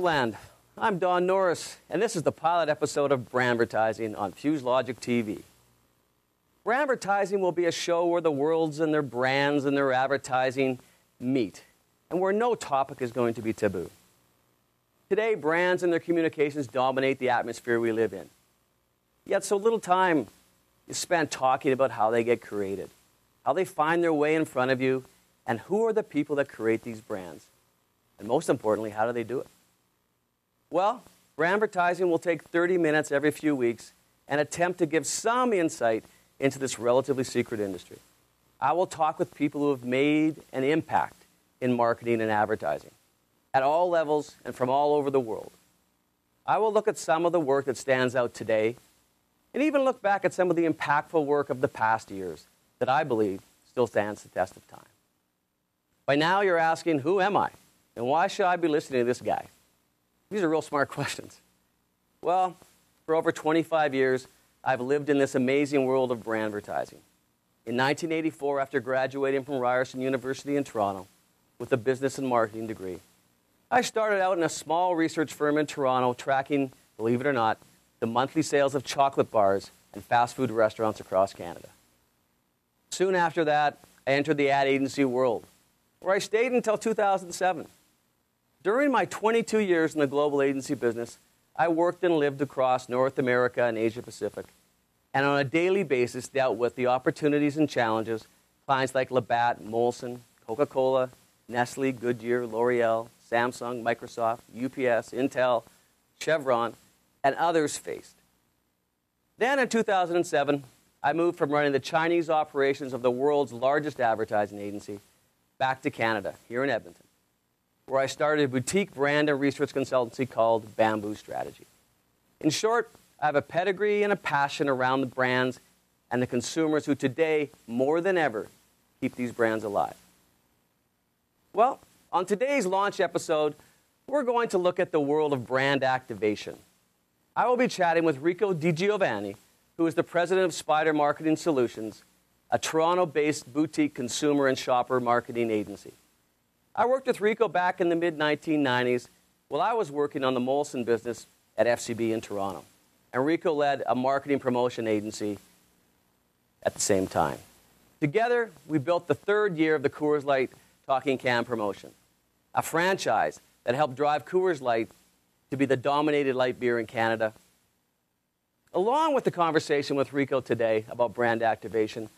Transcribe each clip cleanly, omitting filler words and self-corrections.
Southland. I'm Don Norris, and this is the pilot episode of BrandVertizing on FuseLogic TV. BrandVertising will be a show where the worlds and their brands and their advertising meet, and where no topic is going to be taboo. Today, brands and their communications dominate the atmosphere we live in. Yet so little time is spent talking about how they get created, how they find their way in front of you, and who are the people that create these brands. And most importantly, how do they do it? Well, BrandVertising will take 30 minutes every few weeks and attempt to give some insight into this relatively secret industry. I will talk with people who have made an impact in marketing and advertising at all levels and from all over the world. I will look at some of the work that stands out today and even look back at some of the impactful work of the past years that I believe still stands the test of time. By now, you're asking, who am I? And why should I be listening to this guy? These are real smart questions. Well, for over 25 years, I've lived in this amazing world of BrandVertising. In 1984, after graduating from Ryerson University in Toronto with a business and marketing degree, I started out in a small research firm in Toronto tracking, believe it or not, the monthly sales of chocolate bars and fast food restaurants across Canada. Soon after that, I entered the ad agency world, where I stayed until 2007. During my 22 years in the global agency business, I worked and lived across North America and Asia Pacific, and on a daily basis dealt with the opportunities and challenges clients like Labatt, Molson, Coca-Cola, Nestle, Goodyear, L'Oreal, Samsung, Microsoft, UPS, Intel, Chevron, and others faced. Then in 2007, I moved from running the Chinese operations of the world's largest advertising agency back to Canada, here in Edmonton, where I started a boutique brand and research consultancy called Bamboo Strategy. In short, I have a pedigree and a passion around the brands and the consumers who today, more than ever, keep these brands alive. Well, on today's launch episode, we're going to look at the world of brand activation. I will be chatting with Rico DiGiovanni, who is the president of Spider Marketing Solutions, a Toronto-based boutique consumer and shopper marketing agency. I worked with Rico back in the mid-1990s while I was working on the Molson business at FCB in Toronto. And Rico led a marketing promotion agency at the same time. Together, we built the third year of the Coors Light Talking Can promotion, a franchise that helped drive Coors Light to be the dominated light beer in Canada. Along with the conversation with Rico today about brand activation,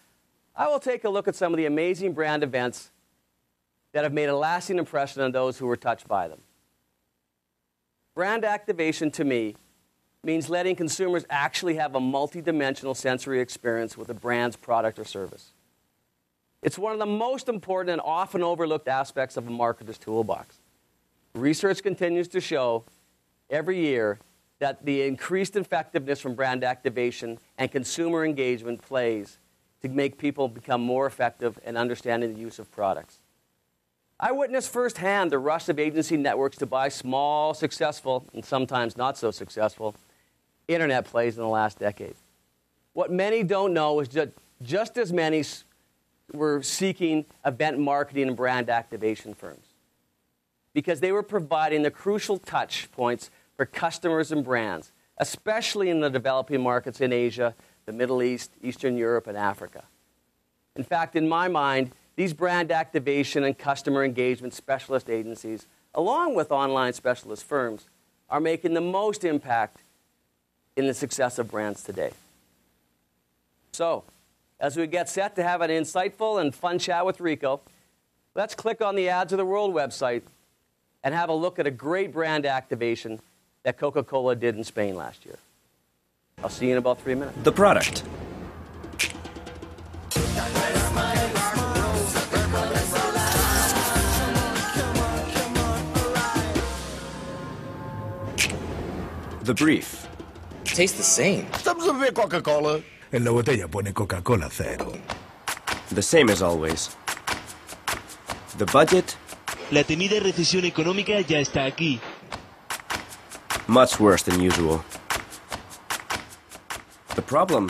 I will take a look at some of the amazing brand events that have made a lasting impression on those who were touched by them. Brand activation, to me, means letting consumers actually have a multidimensional sensory experience with a brand's product or service. It's one of the most important and often overlooked aspects of a marketer's toolbox. Research continues to show every year that the increased effectiveness from brand activation and consumer engagement plays to make people become more effective in understanding the use of products. I witnessed firsthand the rush of agency networks to buy small, successful, and sometimes not so successful, internet plays in the last decade. What many don't know is that just as many were seeking event marketing and brand activation firms, because they were providing the crucial touch points for customers and brands, especially in the developing markets in Asia, the Middle East, Eastern Europe, and Africa. In fact, in my mind, these brand activation and customer engagement specialist agencies, along with online specialist firms, are making the most impact in the success of brands today. So, as we get set to have an insightful and fun chat with Rico, let's click on the Ads of the World website and have a look at a great brand activation that Coca-Cola did in Spain last year. I'll see you in about 3 minutes. The product. The brief. Tastes the same. Estamos a beber Coca-Cola. En la botella pone Coca-Cola cero. The same as always. The budget. La temida recesión económica ya está aquí. Much worse than usual. The problem?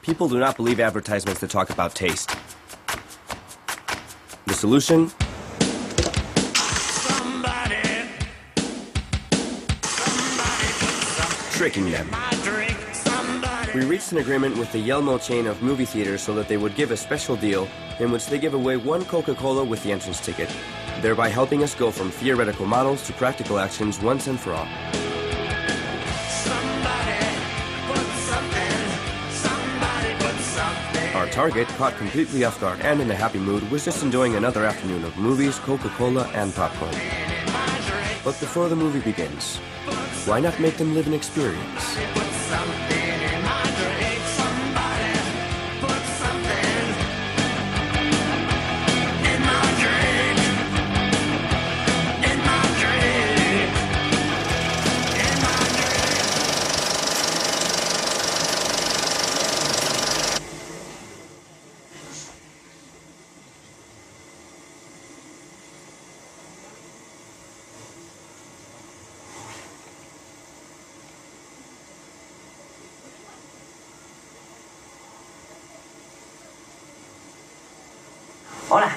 People do not believe advertisements that talk about taste. The solution? tricking them. We reached an agreement with the Yelmo chain of movie theaters so that they would give a special deal in which they give away one Coca-Cola with the entrance ticket, thereby helping us go from theoretical models to practical actions once and for all. Our target, caught completely off guard and in a happy mood, was just enjoying another afternoon of movies, Coca-Cola, and popcorn. But before the movie begins, why not make them live an experience? Hola,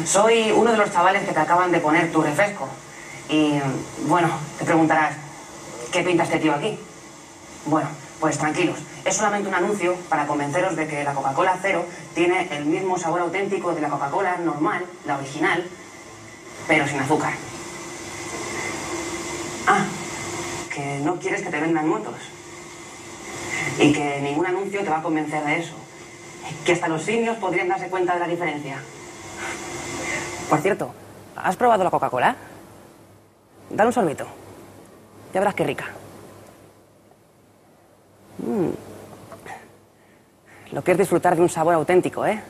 soy uno de los chavales que te acaban de poner tu refresco. Y, bueno, te preguntarás, ¿qué pinta este tío aquí? Bueno, pues tranquilos, es solamente un anuncio para convenceros de que la Coca-Cola Cero tiene el mismo sabor auténtico de la Coca-Cola normal, la original, pero sin azúcar. Ah, que no quieres que te vendan motos. Y que ningún anuncio te va a convencer de eso. Que hasta los simios podrían darse cuenta de la diferencia. Por cierto, ¿has probado la Coca-Cola? Dale un sorbito. Ya verás qué rica. Lo que es disfrutar de un sabor auténtico, ¿eh?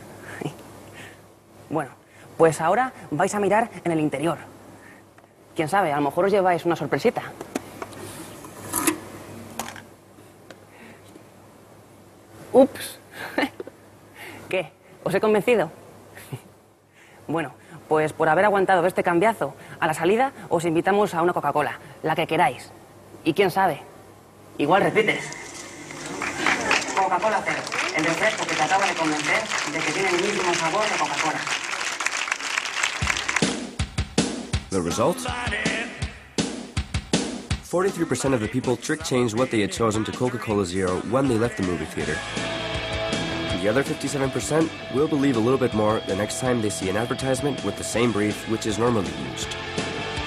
Bueno, pues ahora vais a mirar en el interior. Quién sabe, a lo mejor os lleváis una sorpresita. Ups. ¿Qué? ¿Os he convencido? Bueno, pues por haber aguantado este cambiazo, a la salida os invitamos a una Coca-Cola, la que queráis. Y quién sabe, igual repites. Coca-Cola Cero, el refresco que te acaba de convencer de que tiene el mismo sabor de Coca-Cola. The result? 43% of the people trick changed what they had chosen to Coca-Cola Zero when they left the movie theater. The other 57% will believe a little bit more the next time they see an advertisement with the same brief which is normally used.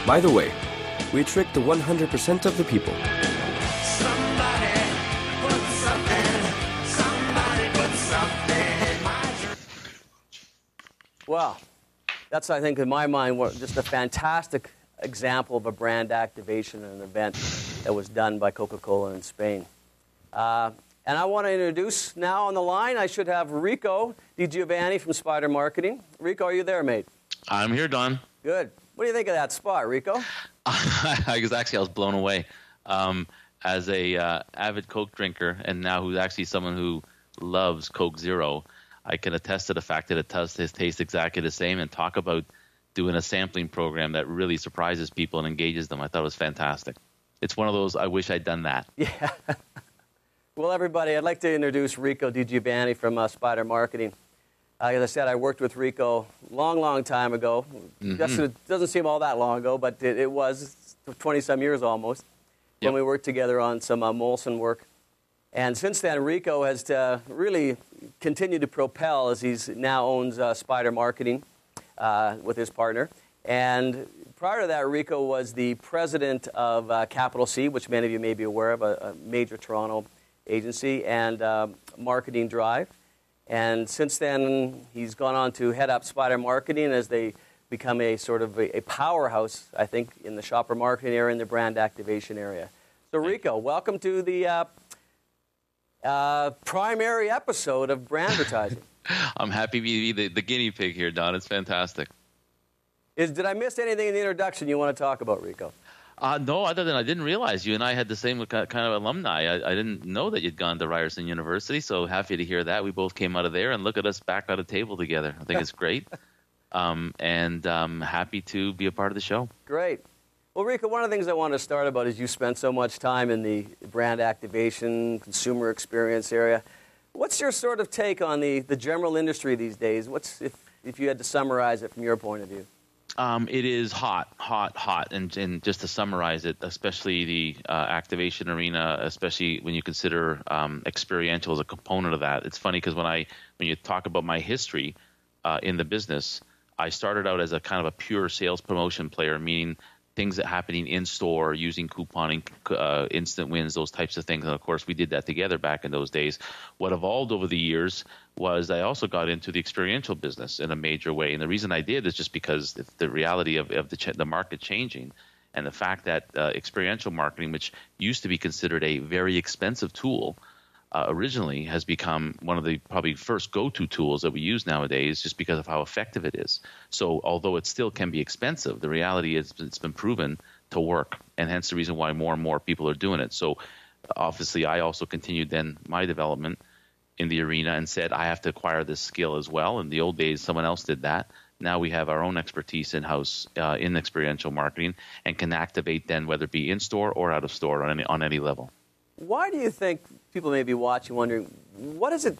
By the way, we tricked the 100% of the people. Well, that's, I think, in my mind, just a fantastic example of a brand activation and an event that was done by Coca-Cola in Spain. And I want to introduce now on the line, I should have Rico DiGiovanni from Spider Marketing. Rico, are you there, mate? I'm here, Don. Good. What do you think of that spot, Rico? I was blown away. As a avid Coke drinker, and now who's actually someone who loves Coke Zero, I can attest to the fact that it does taste exactly the same, and talk about doing a sampling program that really surprises people and engages them. I thought it was fantastic. It's one of those, I wish I'd done that. Yeah. Well, everybody, I'd like to introduce Rico DiGiovanni from Spider Marketing. As I said, I worked with Rico long time ago. Mm-hmm. It doesn't seem all that long ago, but it was 20-some years almost when we worked together on some Molson work. And since then, Rico has really continued to propel as he's now owns Spider Marketing with his partner. And prior to that, Rico was the president of Capital C, which many of you may be aware of, a major Toronto agency, and Marketing Drive. And since then, he's gone on to head up Spider Marketing as they become a sort of a powerhouse, I think, in the shopper marketing area and the brand activation area. So, Rico, welcome to the primary episode of BrandVertizing. I'm happy to be the guinea pig here, Don. It's fantastic. Did I miss anything in the introduction you want to talk about, Rico? No, other than I didn't realize you and I had the same kind of alumni. I didn't know that you'd gone to Ryerson University, so happy to hear that. We both came out of there, and look at us back at a table together. I think it's great, and happy to be a part of the show. Great. Well, Rico, one of the things I want to start about is you spent so much time in the brand activation, consumer experience area. What's your sort of take on the general industry these days? If you had to summarize it from your point of view? It is hot. And just to summarize it, especially the activation arena, especially when you consider experiential as a component of that. It's funny because when you talk about my history in the business, I started out as a kind of a pure sales promotion player, meaning things that happening in store, using couponing, instant wins, those types of things. And of course, we did that together back in those days. What evolved over the years was I also got into the experiential business in a major way. And the reason I did is just because the reality of the market changing and the fact that experiential marketing, which used to be considered a very expensive tool, originally has become one of the probably first go-to tools that we use nowadays just because of how effective it is. So although it still can be expensive, the reality is it's been proven to work, and hence the reason why more and more people are doing it. So obviously I also continued then my development in the arena and said I have to acquire this skill as well. In the old days, someone else did that. Now we have our own expertise in-house in experiential marketing and can activate then whether it be in-store or out-of-store on any level. Why do you think people may be watching wondering, what is it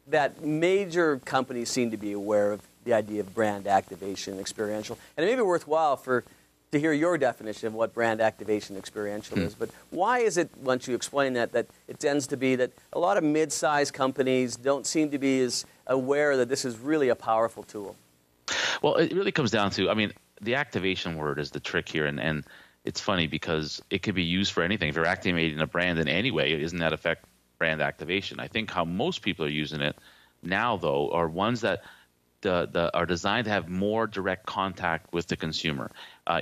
that major companies seem to be aware of the idea of brand activation, experiential? And it may be worthwhile to hear your definition of what brand activation experiential is. But why is it, once you explain that it tends to be that a lot of mid-sized companies don't seem to be as aware that this is really a powerful tool? Well, it really comes down to, the activation word is the trick here. And it's funny because it could be used for anything. If you're activating a brand in any way, isn't that affect brand activation? I think how most people are using it now, though, are ones that are designed to have more direct contact with the consumer,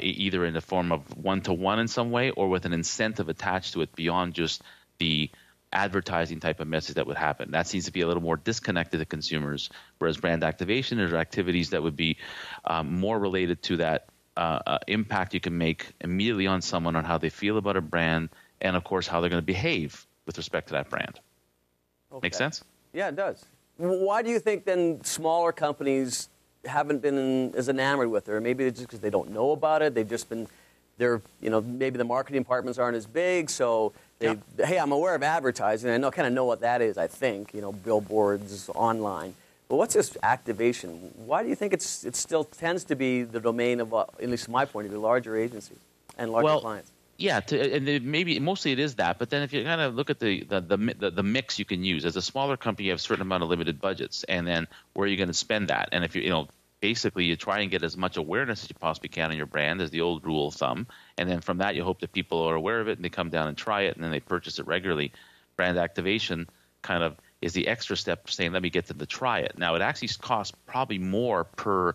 either in the form of one-to-one in some way or with an incentive attached to it beyond just the advertising type of message that would happen. That seems to be a little more disconnected to consumers, whereas brand activation are activities that would be more related to that impact you can make immediately on someone on how they feel about a brand and, of course, how they're going to behave with respect to that brand. Okay. Make sense? Yeah, it does. Why do you think then smaller companies haven't been as enamored with it? Or maybe it's just because they don't know about it. They've just been, maybe the marketing departments aren't as big, so hey, I'm aware of advertising. I kind of know what that is, I think, billboards, online. But what's this activation? Why do you think it still tends to be the domain of, at least from my point of view, larger agencies and larger clients? Yeah, and maybe mostly it is that. But then if you kind of look at the mix you can use as a smaller company, you have a certain amount of limited budgets, and then where are you going to spend that? And if basically you try and get as much awareness as you possibly can on your brand, as the old rule of thumb, and then from that you hope that people are aware of it and they come down and try it and then they purchase it regularly. Brand activation kind of is the extra step saying, let me get them to try it. Now, it actually costs probably more per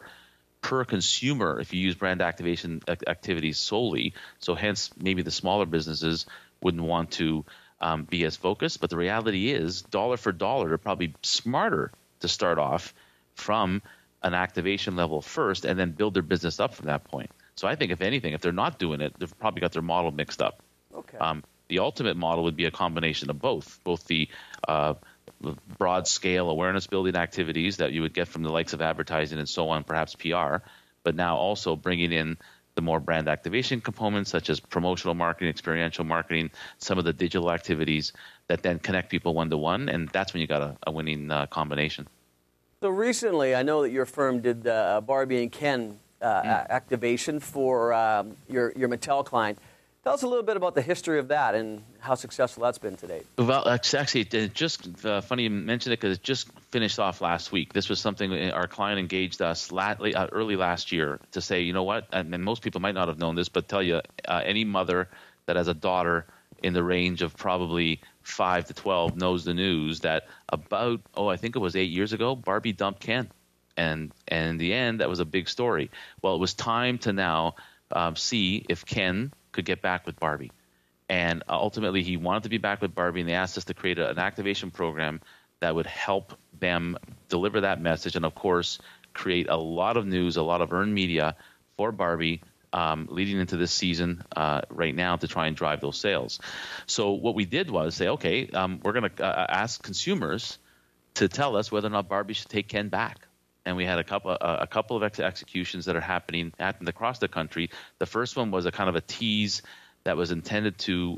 consumer if you use brand activation activities solely. So hence, maybe the smaller businesses wouldn't want to be as focused. But the reality is, dollar for dollar, they're probably smarter to start off from an activation level first and then build their business up from that point. So I think, if anything, if they're not doing it, they've probably got their model mixed up. Okay. The ultimate model would be a combination of both the broad-scale awareness-building activities that you would get from the likes of advertising and so on, perhaps PR, but now also bringing in the more brand activation components such as promotional marketing, experiential marketing, some of the digital activities that then connect people one-to-one, and that's when you got a winning combination. So recently, I know that your firm did Barbie and Ken activation for your Mattel client. Tell us a little bit about the history of that and how successful that's been to date. Well, actually, it just funny you mentioned it because it just finished off last week. This was something our client engaged us early last year to say, you know what, and most people might not have known this, but tell you, any mother that has a daughter in the range of probably 5 to 12 knows the news that about, I think it was 8 years ago, Barbie dumped Ken. And in the end, that was a big story. Well, it was time to now see if Ken could get back with Barbie. And ultimately, he wanted to be back with Barbie, and they asked us to create an activation program that would help them deliver that message and, of course, create a lot of news, a lot of earned media for Barbie leading into this season right now to try and drive those sales. So what we did was say, okay, we're going to ask consumers to tell us whether or not Barbie should take Ken back. And we had a couple of executions that are happening across the country. The first one was a kind of a tease that was intended to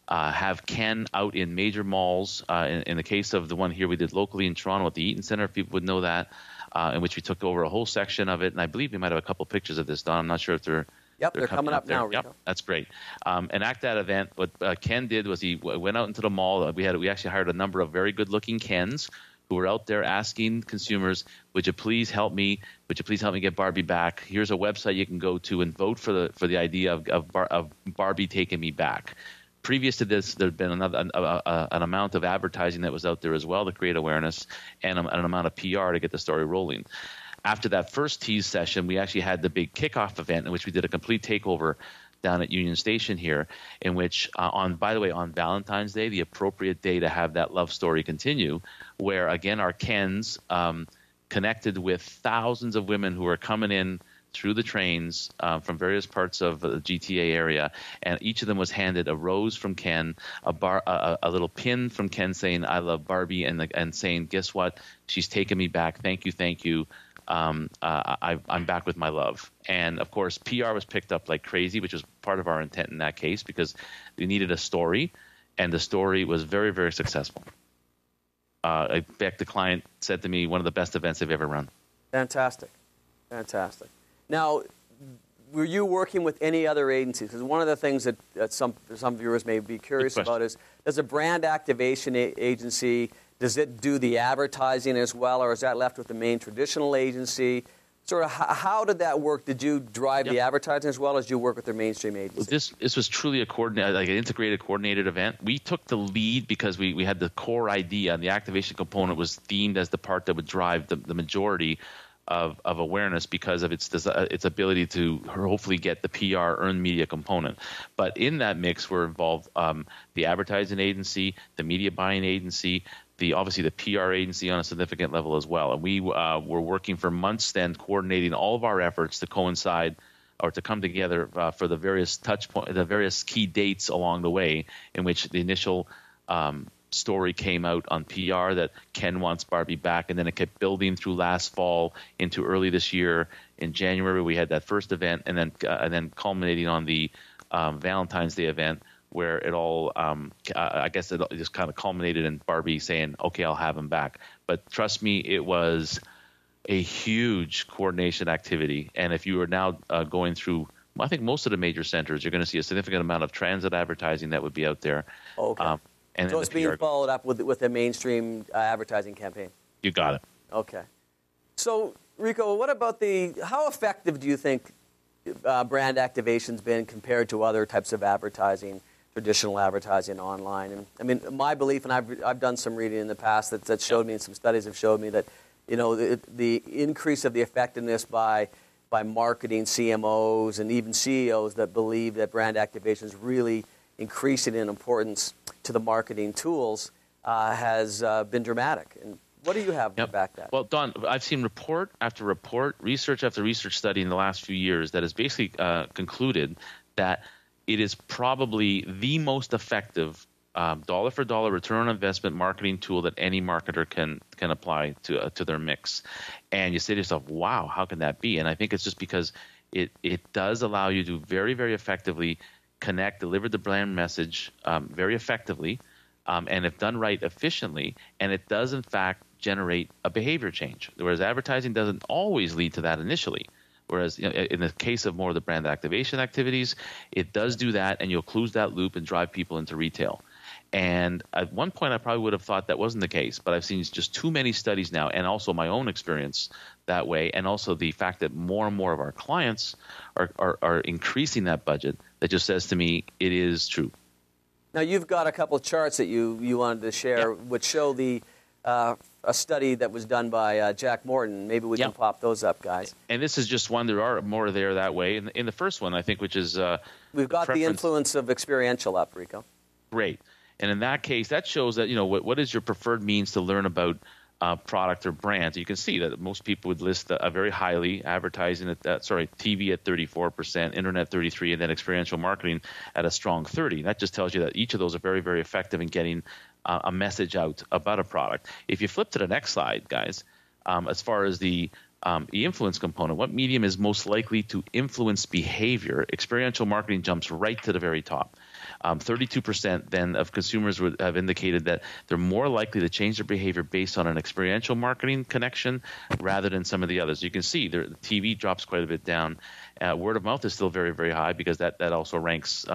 have Ken out in major malls. In the case of the one here we did locally in Toronto at the Eaton Centre, if people would know that. in which we took over a whole section of it. And I believe we might have a couple pictures of this, Don. I'm not sure if they're they're coming up now, Rico. Yep, that's great. And at that event, what Ken did was he went out into the mall. We actually hired a number of very good-looking Kens who were out there asking consumers, would you please help me? Would you please help me get Barbie back? Here's a website you can go to and vote for the idea of Barbie taking me back. Previous to this, there had been an amount of advertising that was out there as well to create awareness and an amount of PR to get the story rolling. After that first tease session, we actually had the big kickoff event in which we did a complete takeover down at Union Station here, in which, by the way, on Valentine's Day, the appropriate day to have that love story continue, where, again, our Kens connected with thousands of women who are coming in through the trains from various parts of the GTA area, and each of them was handed a rose from Ken, a little pin from Ken saying, I love Barbie, and saying, guess what? She's taken me back. Thank you. I'm back with my love. And, of course, PR was picked up like crazy, which was part of our intent in that case because we needed a story, and the story was very, very successful. In fact, the client said to me, one of the best events they've ever run. Fantastic. Now, were you working with any other agencies? Because one of the things that some viewers may be curious about is, does a brand activation agency, does it do the advertising as well, or is that left with the main traditional agency? Sort of how did that work? Did you drive the advertising as well as you work with their mainstream agency? This was truly an integrated, coordinated event. We took the lead because we had the core idea, and the activation component was themed as the part that would drive the majority of awareness because of its ability to hopefully get the PR earned media component. But in that mix were involved the advertising agency, the media buying agency, obviously the PR agency on a significant level as well. And we were working for months then, coordinating all of our efforts to coincide or to come together for the various the various key dates along the way in which the initial story came out on PR that Ken wants Barbie back, and then it kept building through last fall into early this year. In January, we had that first event, and then culminating on the Valentine's Day event, where it all, I guess it just kind of culminated in Barbie saying, okay, I'll have him back. But trust me, it was a huge coordination activity. And if you are now going through, I think most of the major centers, you're going to see a significant amount of transit advertising that would be out there. Okay. And so it's being followed up with a mainstream advertising campaign. You got it. Okay. So, Rico, what about how effective do you think brand activation's been compared to other types of advertising, traditional advertising online? And I mean, my belief, and I've done some reading in the past that showed me, and some studies have showed me that, the increase of the effectiveness by marketing CMOs and even CEOs that believe that brand activation is really increasing in importance to the marketing tools has been dramatic. And what do you have to back that? Well, Don, I've seen report after report, research after research study in the last few years that has basically concluded that it is probably the most effective dollar for dollar return on investment marketing tool that any marketer can apply to their mix. And you say to yourself, wow, how can that be? And I think it's just because it does allow you to very, very effectively deliver the brand message very effectively, and if done right, efficiently, and it does in fact generate a behavior change. Whereas advertising doesn't always lead to that initially. Whereas in the case of more of the brand activation activities, it does do that, and you'll close that loop and drive people into retail. And at one point, I probably would have thought that wasn't the case, but I've seen just too many studies now, and also my own experience that way, and also the fact that more and more of our clients are increasing that budget. That just says to me, it is true. Now, you've got a couple of charts that you wanted to share, which show a study that was done by Jack Morton. Maybe we can pop those up, guys. And this is just one. There are more there that way. In the first one, I think, which is we've got the influence of experiential up, Rico. Great. And in that case, that shows that, what is your preferred means to learn about product or brand. You can see that most people would list a very highly advertising TV at 34%, internet 33%, and then experiential marketing at a strong 30%. That just tells you that each of those are very, very effective in getting a message out about a product. If you flip to the next slide, guys, as far as the influence component, what medium is most likely to influence behavior? Experiential marketing jumps right to the very top. 32% then of consumers have indicated that they're more likely to change their behavior based on an experiential marketing connection rather than some of the others. You can see the TV drops quite a bit down. Word of mouth is still very, very high because that also ranks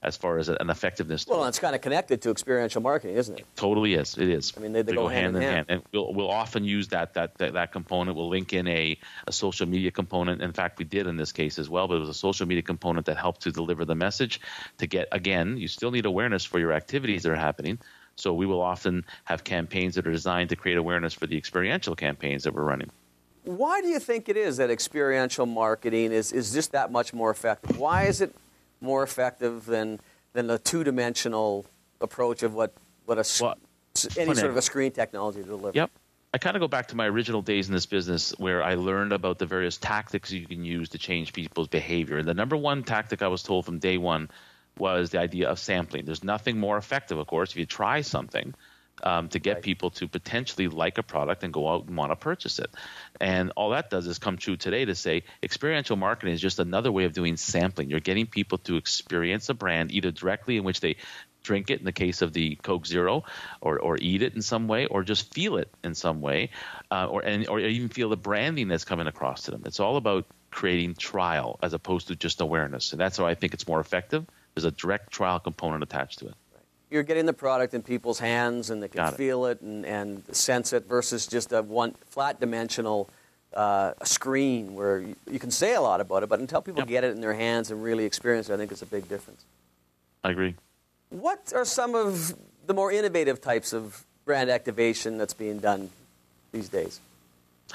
as far as an effectiveness. Well, it's kind of connected to experiential marketing, isn't it? Totally is. It is. I mean, they go hand in hand. And we'll often use that component. We'll link in a social media component. In fact, we did in this case as well, but it was a social media component that helped to deliver the message to get, again, you still need awareness for your activities that are happening. So we will often have campaigns that are designed to create awareness for the experiential campaigns that we're running. Why do you think it is that experiential marketing is just that much more effective? Why is it more effective than the two-dimensional approach of what any sort of a screen technology delivers? Yep. I kind of go back to my original days in this business where I learned about the various tactics you can use to change people's behavior. And the number one tactic I was told from day one was the idea of sampling. There's nothing more effective, of course, if you try something to get people to potentially like a product and go out and want to purchase it. And all that does is come true today to say experiential marketing is just another way of doing sampling. You're getting people to experience a brand either directly in which they drink it in the case of the Coke Zero, or eat it in some way, or just feel it in some way, or even feel the branding that's coming across to them. It's all about creating trial as opposed to just awareness. And that's why I think it's more effective. There's a direct trial component attached to it. You're getting the product in people's hands and they can feel it and sense it versus just a one flat dimensional screen where you can say a lot about it, but until people get it in their hands and really experience it, I think it's a big difference. I agree. What are some of the more innovative types of brand activation that's being done these days?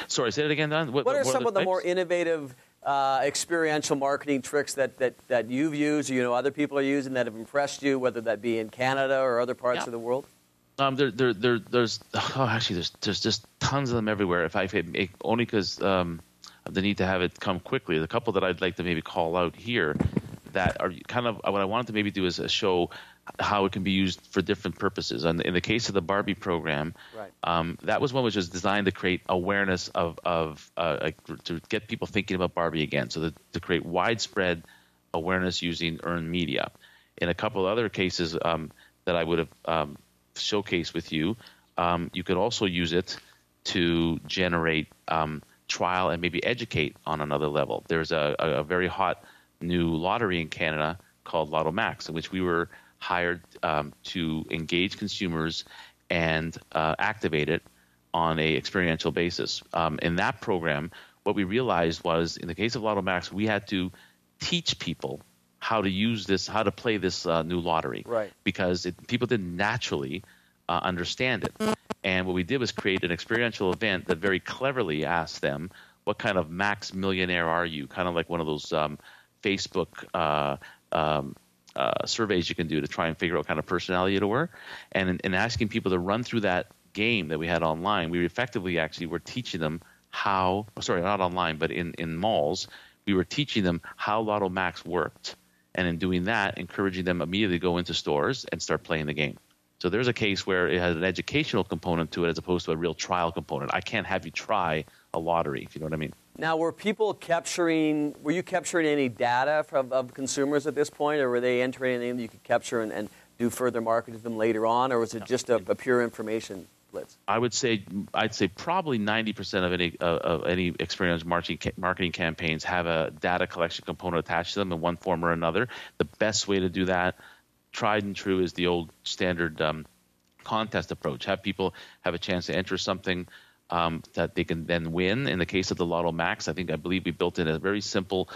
Sorry, say it again, Don. What are some of the more innovative experiential marketing tricks that you've used, other people are using that have impressed you, whether that be in Canada or other parts of the world? There's just tons of them everywhere. Only because of the need to have it come quickly. The couple that I'd like to maybe call out here that are kind of what I wanted to maybe do is show how it can be used for different purposes. And in the case of the Barbie program, that was one which was designed to create awareness to get people thinking about Barbie again, so to create widespread awareness using earned media. In a couple of other cases that I would have showcased with you, you could also use it to generate trial and maybe educate on another level. There's a very hot new lottery in Canada called Lotto Max, in which we were hired to engage consumers and activate it on a experiential basis. In that program, what we realized was, in the case of Lotto Max, we had to teach people how to use this, how to play this new lottery, because people didn't naturally understand it. And what we did was create an experiential event that very cleverly asked them, what kind of max millionaire are you? Kind of like one of those Facebook surveys you can do to try and figure out what kind of personality you were. And in asking people to run through that game that we had online, we effectively actually were teaching them how – sorry, not online, but in malls, we were teaching them how Lotto Max worked. And in doing that, encouraging them immediately to go into stores and start playing the game. So there's a case where it has an educational component to it as opposed to a real trial component. I can't have you try a lottery, if you know what I mean. Now, were you capturing any data of consumers at this point, or were they entering anything that you could capture and do further marketing to them later on, or was it just a pure information blitz? I'd say probably 90% of any experiential marketing campaigns have a data collection component attached to them in one form or another. The best way to do that, tried and true, is the old standard contest approach. Have people have a chance to enter something that they can then win. In the case of the Lotto Max, I believe we built in a very simple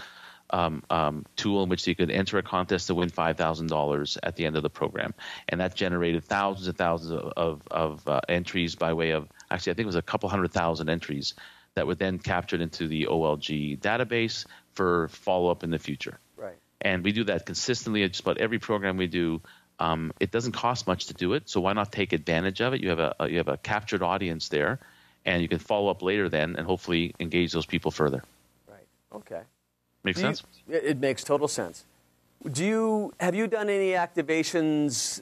tool in which you could enter a contest to win $5,000 at the end of the program. And that generated thousands and thousands of entries by way of, actually, I think it was a couple 100,000 entries that were then captured into the OLG database for follow-up in the future. Right. And we do that consistently at just about every program we do. It doesn't cost much to do it, so why not take advantage of it? You have a captured audience there, and you can follow up later then and hopefully engage those people further. Right. Okay. Makes sense? It makes total sense. Have you done any activations,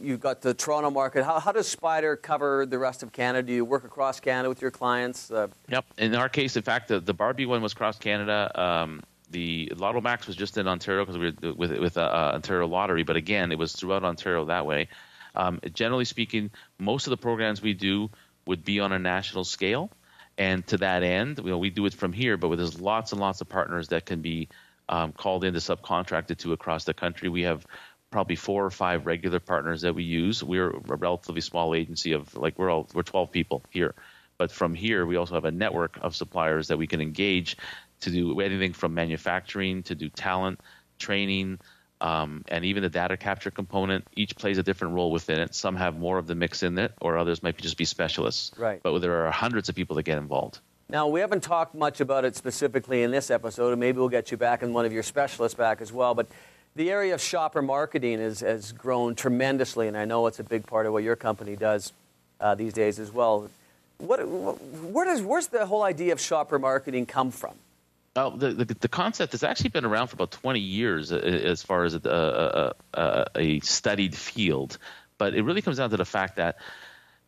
you've got the Toronto market. How does Spider cover the rest of Canada? Do you work across Canada with your clients? Yep. In our case, in fact, the Barbie one was across Canada. Lotto Max was just in Ontario because we were with Ontario Lottery, but again, it was throughout Ontario that way. Generally speaking, most of the programs we do would be on a national scale, and to that end, we do it from here. But there's lots and lots of partners that can be called in to subcontracted to across the country. We have probably 4 or 5 regular partners that we use. We're a relatively small agency of we're 12 people here. But from here, we also have a network of suppliers that we can engage to do anything from manufacturing to do talent, training, and even the data capture component. Each plays a different role within it. Some have more of the mix in it, or others might just be specialists. Right. But there are hundreds of people that get involved. Now, we haven't talked much about it specifically in this episode, and maybe we'll get you back and one of your specialists back as well. But the area of shopper marketing has grown tremendously, and I know it's a big part of what your company does these days as well. Where's the whole idea of shopper marketing come from? Well, the concept has actually been around for about 20 years as far as a studied field, but it really comes down to the fact that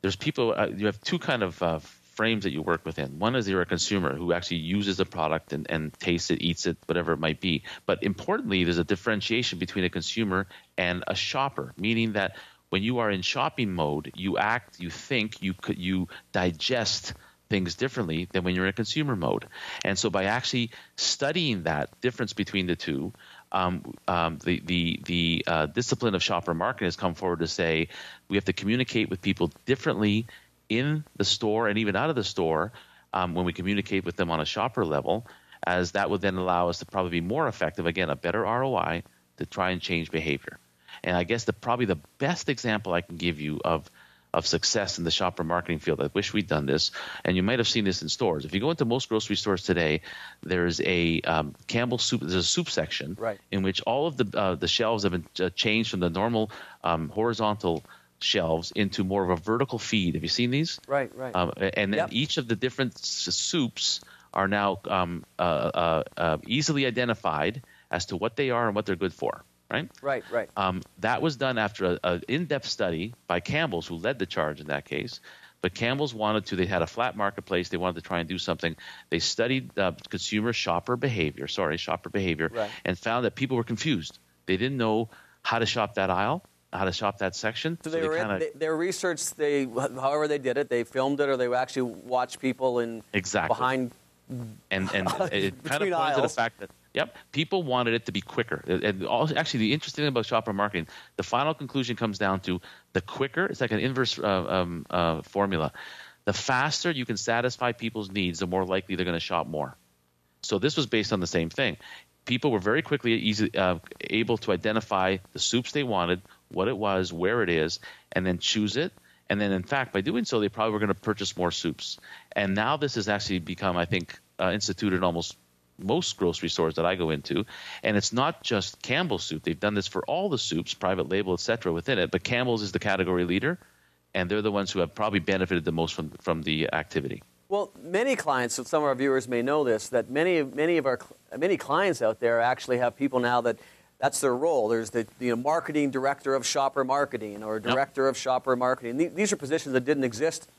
there's people. You have two kind of frames that you work within. One is you're a consumer who actually uses the product and tastes it, eats it, whatever it might be. But importantly, there's a differentiation between a consumer and a shopper, meaning that when you are in shopping mode, you act, you think, you digest things differently than when you're in consumer mode. And so by actually studying that difference between the two, the discipline of shopper marketing has come forward to say we have to communicate with people differently in the store and even out of the store when we communicate with them on a shopper level, as that would then allow us to probably be more effective, again, a better ROI to try and change behavior. And I guess probably the best example I can give you of success in the shopper marketing field, I wish we'd done this, and you might have seen this in stores. If you go into most grocery stores today, there's a Campbell soup. There's a soup section in which all of the shelves have been changed from the normal horizontal shelves into more of a vertical feed. Have you seen these? Right. And then each of the different soups are now easily identified as to what they are and what they're good for. Right. That was done after an in-depth study by Campbell's, who led the charge in that case. But Campbell's they had a flat marketplace. They wanted to try and do something. They studied shopper behavior, and found that people were confused. They didn't know how to shop that aisle, how to shop that section. So their research, however they did it, they filmed it, or they actually watched people behind and it kind of points to the fact that people wanted it to be quicker. And actually, the interesting thing about shopper marketing, the final conclusion comes down to the quicker. It's like an inverse formula. The faster you can satisfy people's needs, the more likely they're going to shop more. So this was based on the same thing. People were very quickly able to identify the soups they wanted, what it was, where it is, and then choose it. And then, in fact, by doing so, they probably were going to purchase more soups. And now this has actually become, I think, instituted almost most grocery stores that I go into. And it's not just Campbell's soup. They've done this for all the soups, private label, et cetera, within it. But Campbell's is the category leader, and they're the ones who have probably benefited the most from the activity. Well, many clients, some of our viewers may know this, that many clients out there actually have people now that's their role. There's the marketing director of shopper marketing or director of shopper marketing. These are positions that didn't exist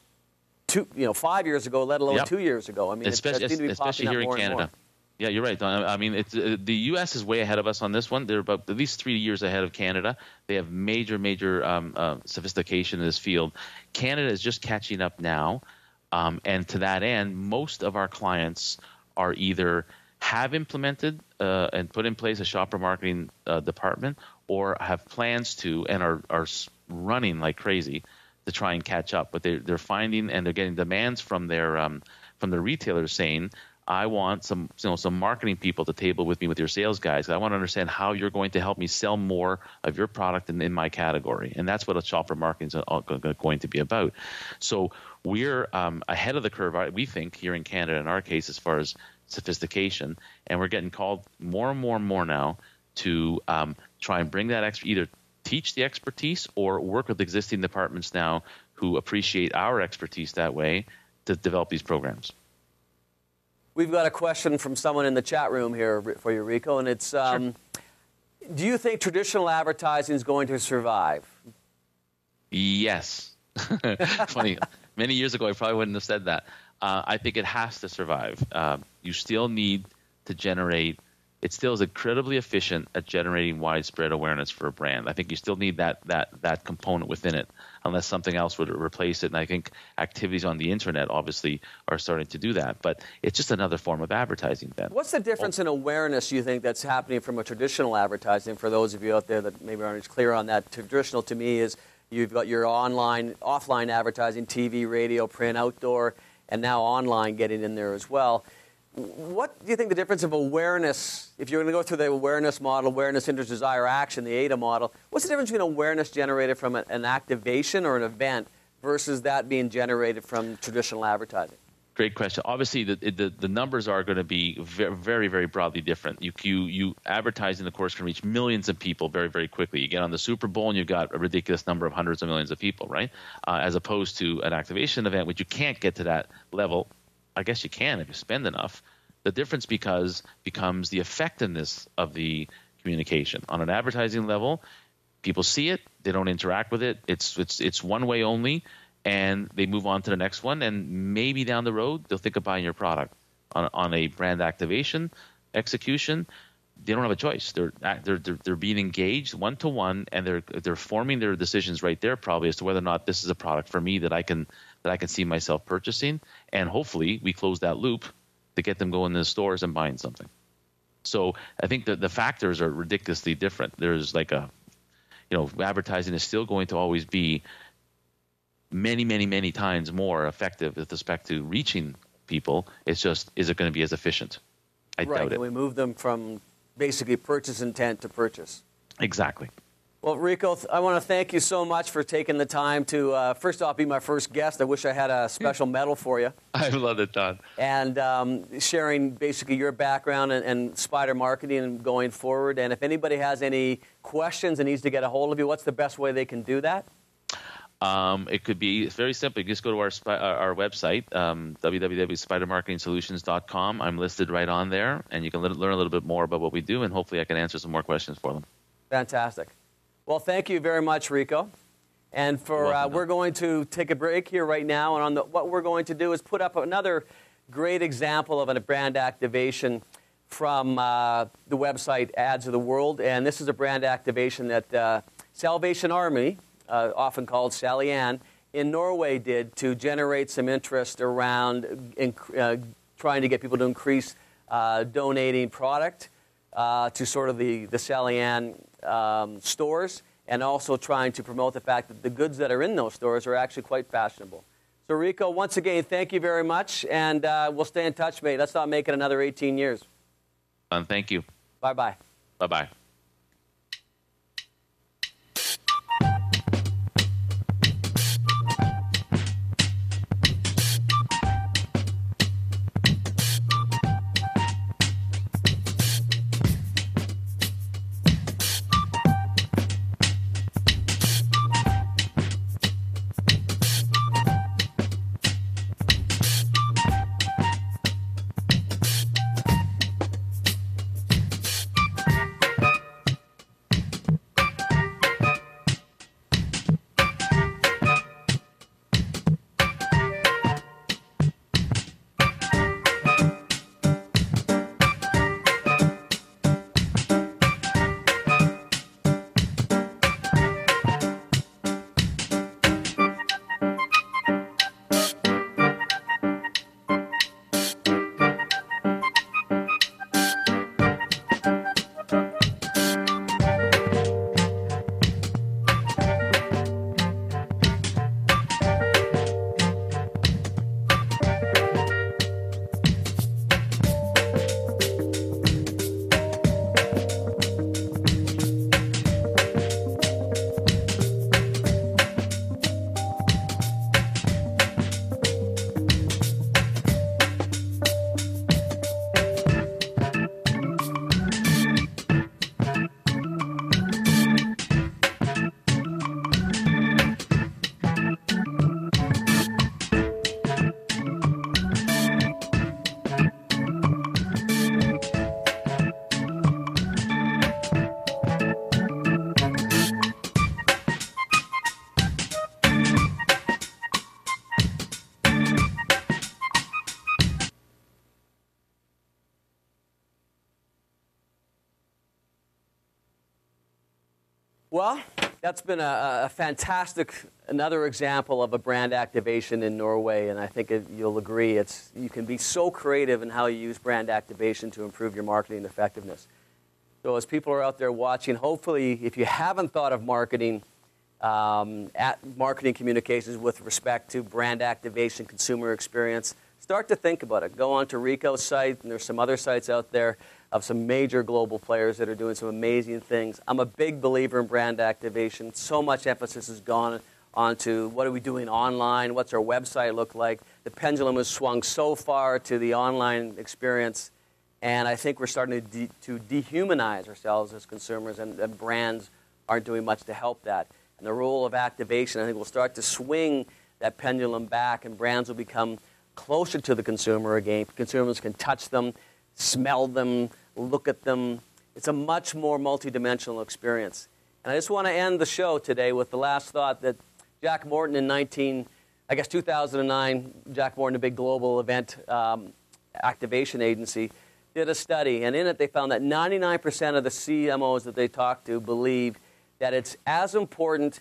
5 years ago, let alone 2 years ago. I mean, especially here in Canada. Yeah, you're right, Don. I mean, the U.S. is way ahead of us on this one. They're about at least 3 years ahead of Canada. They have major sophistication in this field. Canada is just catching up now, and to that end, most of our clients are either have implemented and put in place a shopper marketing department, or have plans to and are running like crazy to try and catch up. But they're finding and they're getting demands from their retailers saying, I want some marketing people to table with me with your sales guys. I want to understand how you're going to help me sell more of your product in my category. And that's what a shopper marketing is going to be about. So we're ahead of the curve, we think, here in Canada, in our case, as far as sophistication. And we're getting called more and more now to try and bring that either teach the expertise or work with existing departments now who appreciate our expertise that way to develop these programs. We've got a question from someone in the chat room here for you, Rico, and it's, Sure. Do you think traditional advertising is going to survive? Yes. Funny. Many years ago, I probably wouldn't have said that. I think it has to survive. You still need to generate. it still is incredibly efficient at generating widespread awareness for a brand. I think you still need that component within it, unless something else would replace it. And I think activities on the internet obviously are starting to do that. But it's just another form of advertising then. What's the difference in awareness you think that's happening from a traditional advertising? For those of you out there that maybe aren't as clear on that, traditional to me is you've got your offline advertising, TV, radio, print, outdoor, and now online getting in there as well. What do you think the difference of awareness, if you're going to go through the awareness model, awareness, interest, desire, action, the AIDA model, what's the difference between awareness generated from an activation or an event versus that being generated from traditional advertising? Great question. Obviously, the numbers are going to be very, very broadly different. You advertising, of course, can reach millions of people very, very quickly. You get on the Super Bowl and you've got a ridiculous number of hundreds of millions of people, right? As opposed to an activation event, which you can't get to that level. I guess you can if you spend enough. The difference becomes the effectiveness of the communication. On an advertising level, people see it, they don't interact with it. It's one way only, and they move on to the next one. And maybe down the road they'll think of buying your product. On a brand activation execution, they don't have a choice. They're being engaged one to one, and they're forming their decisions right there probably as to whether or not this is a product for me that I can see myself purchasing, and hopefully we close that loop to get them going to the stores and buying something. So I think that the factors are ridiculously different. There's advertising is still going to always be many, many, many times more effective with respect to reaching people. It's just, is it going to be as efficient? I doubt it. Can we move them from basically purchase intent to purchase? Exactly. Well, Rico, I want to thank you so much for taking the time to, first off, be my first guest. I wish I had a special medal for you. I love it, Don. And sharing basically your background and spider marketing going forward. And if anybody has any questions and needs to get a hold of you, what's the best way they can do that? It could be very simple. You just go to our website, www.spidermarketingsolutions.com. I'm listed right on there, and you can learn a little bit more about what we do, and hopefully I can answer some more questions for them. Fantastic. Well, thank you very much, Rico. And we're going to take a break here right now, and what we're going to do is put up another great example of a brand activation from the website Ads of the World. And this is a brand activation that Salvation Army, often called Sally Ann, in Norway did to generate some interest around trying to get people to increase donating product to sort of the Sally Ann stores, and also trying to promote the fact that the goods that are in those stores are actually quite fashionable. So, Rico, once again, thank you very much, and we'll stay in touch, mate. Let's not make it another 18 years. Thank you. Bye-bye. Bye-bye. Well, that's been a fantastic, another example of a brand activation in Norway, and I think you'll agree you can be so creative in how you use brand activation to improve your marketing effectiveness. So as people are out there watching, hopefully, if you haven't thought of marketing communications with respect to brand activation, consumer experience, start to think about it. Go on to Rico's site, and there's some other sites out there of some major global players that are doing some amazing things. I'm a big believer in brand activation. So much emphasis has gone onto what are we doing online, what's our website look like. The pendulum has swung so far to the online experience, and I think we're starting to dehumanize ourselves as consumers, and brands aren't doing much to help that. And the role of activation, I think, will start to swing that pendulum back, and brands will become closer to the consumer again. Consumers can touch them, smell them, look at them. It's a much more multidimensional experience. And I just want to end the show today with the last thought that Jack Morton in 2009, Jack Morton, a big global event activation agency, did a study. And in it, they found that 99% of the CMOs that they talked to believe that it's as important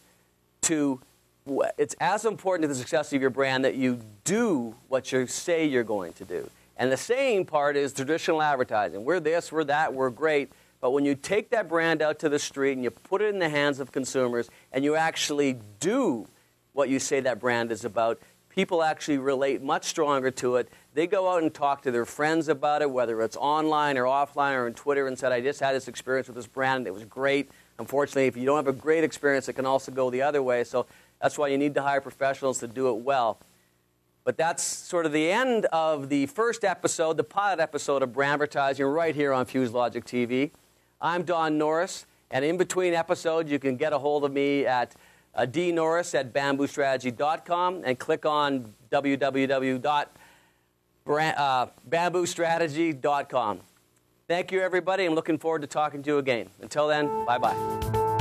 to the success of your brand that you do what you say you're going to do. And the saying part is traditional advertising. We're this, we're that, we're great. But when you take that brand out to the street and you put it in the hands of consumers and you actually do what you say that brand is about, people actually relate much stronger to it. They go out and talk to their friends about it, whether it's online or offline or on Twitter, and said, I just had this experience with this brand. It was great. Unfortunately, if you don't have a great experience, it can also go the other way. So that's why you need to hire professionals to do it well. But that's sort of the end of the first episode, the pilot episode of BrandVertizing right here on FuseLogic TV. I'm Don Norris, and in between episodes, you can get a hold of me at dnorris@bamboostrategy.com and click on www.bamboostrategy.com. Thank you, everybody. I'm looking forward to talking to you again. Until then, bye-bye.